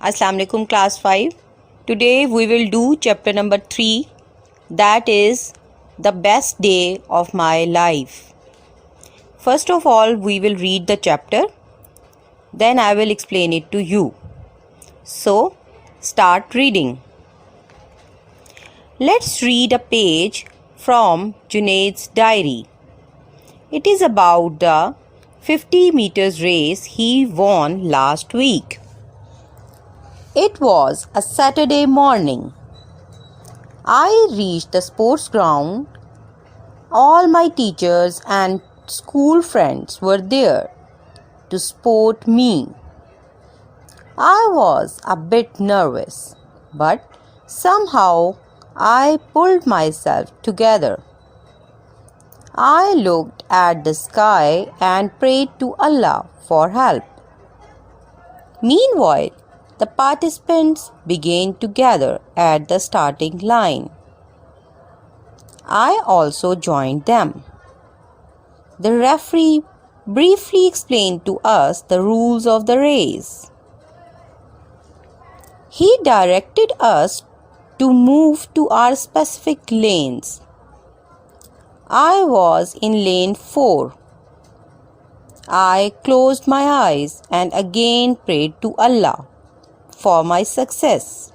Assalamu alaikum class 5. Today we will do chapter number 3, that is the best day of my life. First of all, we will read the chapter, then I will explain it to you. So start reading. Let's read a page from Junaid's diary. It is about the 50 meters race he won last week. It was a Saturday morning. I reached the sports ground. All my teachers and school friends were there to support me. I was a bit nervous, but somehow I pulled myself together. I looked at the sky and prayed to Allah for help. Meanwhile, the participants began to gather at the starting line. I also joined them. The referee briefly explained to us the rules of the race. He directed us to move to our specific lanes. I was in lane 4. I closed my eyes and again prayed to Allah for my success.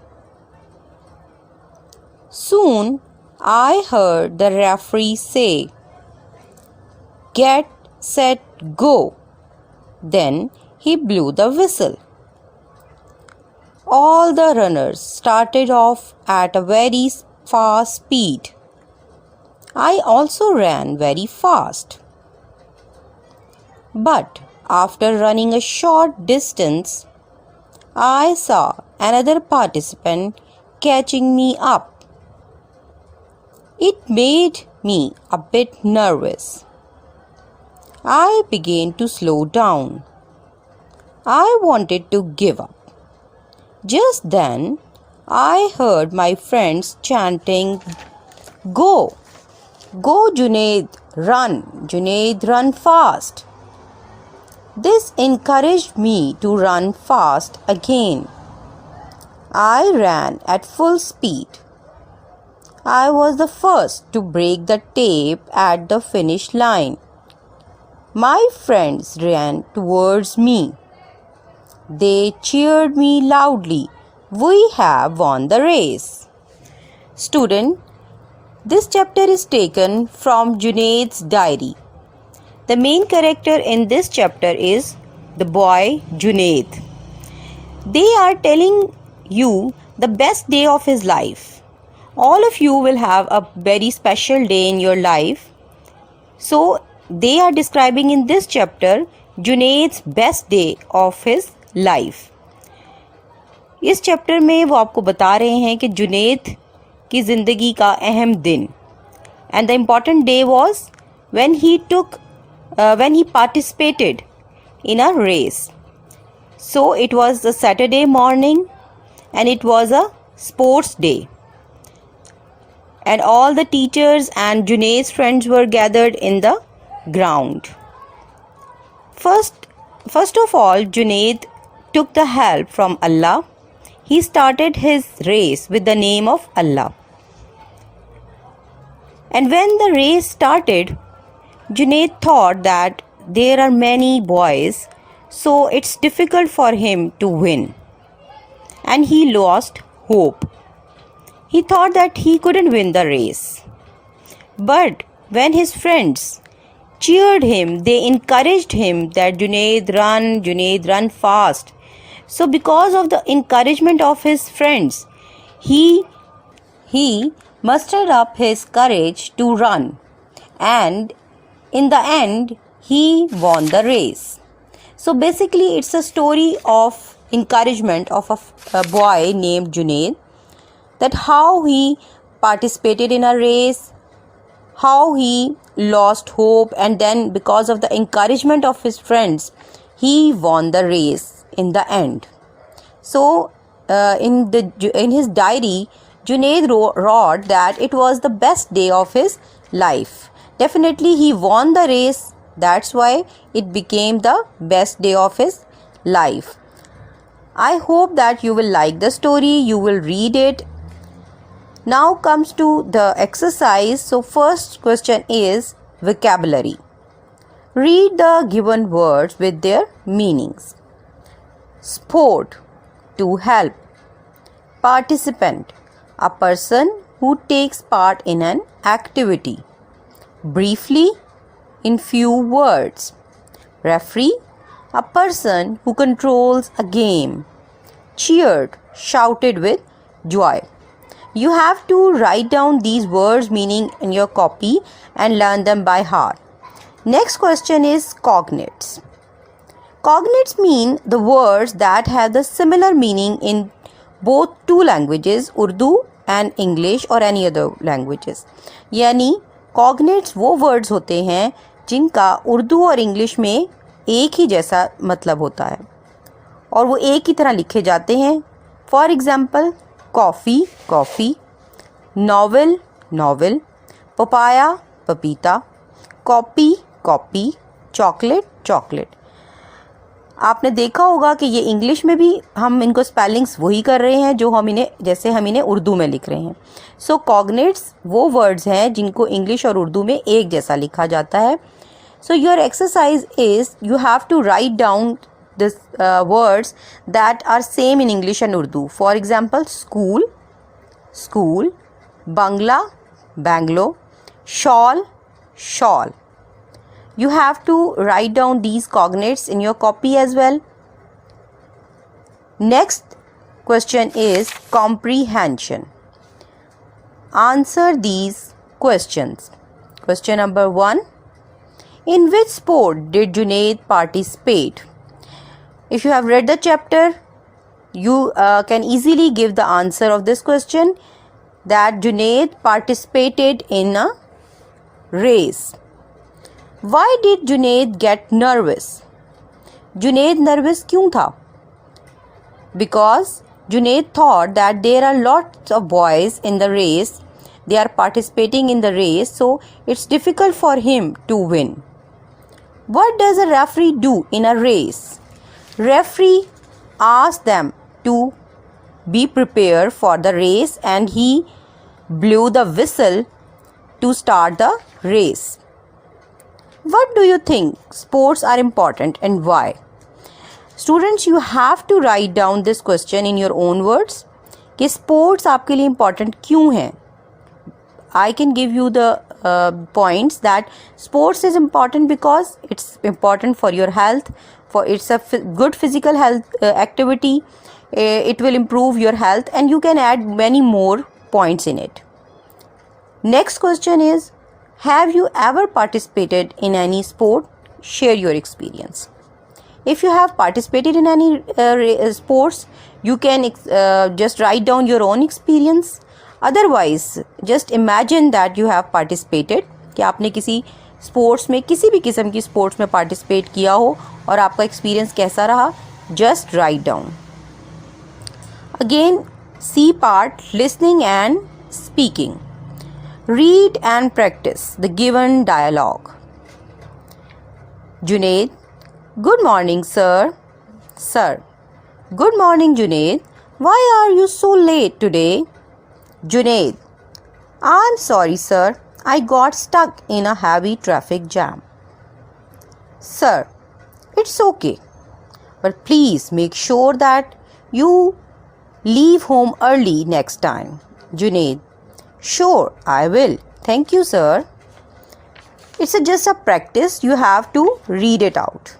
Soon I heard the referee say, "Get, set, go." Then he blew the whistle. All the runners started off at a very fast speed. I also ran very fast. But after running a short distance, I saw another participant catching me up. It made me a bit nervous. I began to slow down. I wanted to give up. Just then, I heard my friends chanting, "Go! Go, Junaid! Junaid, run fast!" This encouraged me to run fast again. I ran at full speed. I was the first to break the tape at the finish line. My friends ran towards me. They cheered me loudly. We have won the race. Student, this chapter is taken from Junaid's diary. The main character in this chapter is the boy Junaid. They are telling you the best day of his life. All of you will have a very special day in your life. So they are describing in this chapter Junaid's best day of his life. इस chapter में वो आपको बता रहे हैं कि जुनैद की ज़िंदगी का अहम दिन. And the important day was when he participated in a race. So it was a Saturday morning and it was a sports day. And all the teachers and Junaid's friends were gathered in the ground. First of all, Junaid took the help from Allah. He started his race with the name of Allah. And when the race started, Junaid thought that there are many boys, so it's difficult for him to win. And he lost hope. He thought that he couldn't win the race. But when his friends cheered him, they encouraged him that Junaid, run fast. So because of the encouragement of his friends, he mustered up his courage to run. And in the end, he won the race. So basically, it's a story of encouragement of a boy named Junaid, that how he participated in a race, how he lost hope, and then because of the encouragement of his friends, he won the race in the end. So in his diary, Junaid wrote that it was the best day of his life. Definitely he won the race. That's why it became the best day of his life. I hope that you will like the story, you will read it. Now comes to the exercise. So first question is vocabulary. Read the given words with their meanings. Sport, to help. Participant, a person who takes part in an activity. Briefly, in few words. Referee, a person who controls a game. Cheered, shouted with joy. You have to write down these words meaning in your copy and learn them by heart. Next question is cognates. Cognates mean the words that have the similar meaning in both two languages, Urdu and English or any other languages. यानी cognates वो words होते हैं जिनका उर्दू और English में एक ही जैसा मतलब होता है और वो एक ही तरह लिखे जाते हैं. For example coffee coffee, novel novel, papaya पपीता, कॉपी कॉपी, चॉकलेट चॉकलेट. आपने देखा होगा कि ये इंग्लिश में भी हम इनको स्पेलिंग्स वही कर रहे हैं जो हम इन्हें उर्दू में लिख रहे हैं. सो कॉग्नेट्स वो वर्ड्स हैं जिनको इंग्लिश और उर्दू में एक जैसा लिखा जाता है. So your exercise is you have to write down this words that are same in English and Urdu. For example school school, बंगला bungalow, shawl shawl. You have to write down these cognates in your copy as well. Next question is comprehension. Answer these questions. Question number 1. In which sport did Junaid participate? If you have read the chapter, you can easily give the answer of this question that Junaid participated in a race. Why did Junaid get nervous? Junaid nervous क्यों था? Because Junaid thought that there are lots of boys in the race. They are participating in the race, so it's difficult for him to win. What does a referee do in a race? Referee asks them to be prepared for the race and he blew the whistle to start the race. What do you think sports are important and why? Students, you have to write down this question in your own words कि sports आपके लिए important क्यों हैं. I can give you the points that sports is important because it's important for your health, for it's a good physical health activity. It will improve your health and you can add many more points in it. Next question is, have you ever participated in any sport? Share your experience. If you have participated in any sports, you can just write down your own experience. Otherwise, just imagine that you have participated, कि आपने किसी sports में किसी भी किस्म की sports में participate किया हो और आपका एक्सपीरियंस कैसा रहा. Just write down. Again, C part, listening and speaking. Read and practice the given dialogue. Junaid, good morning, sir. Sir, good morning, Junaid. Why are you so late today? Junaid, I'm sorry, sir. I got stuck in a heavy traffic jam. Sir, it's okay. But please make sure that you leave home early next time. Junaid, sure, I will. Thank you, sir. It's just a practice. You have to read it out.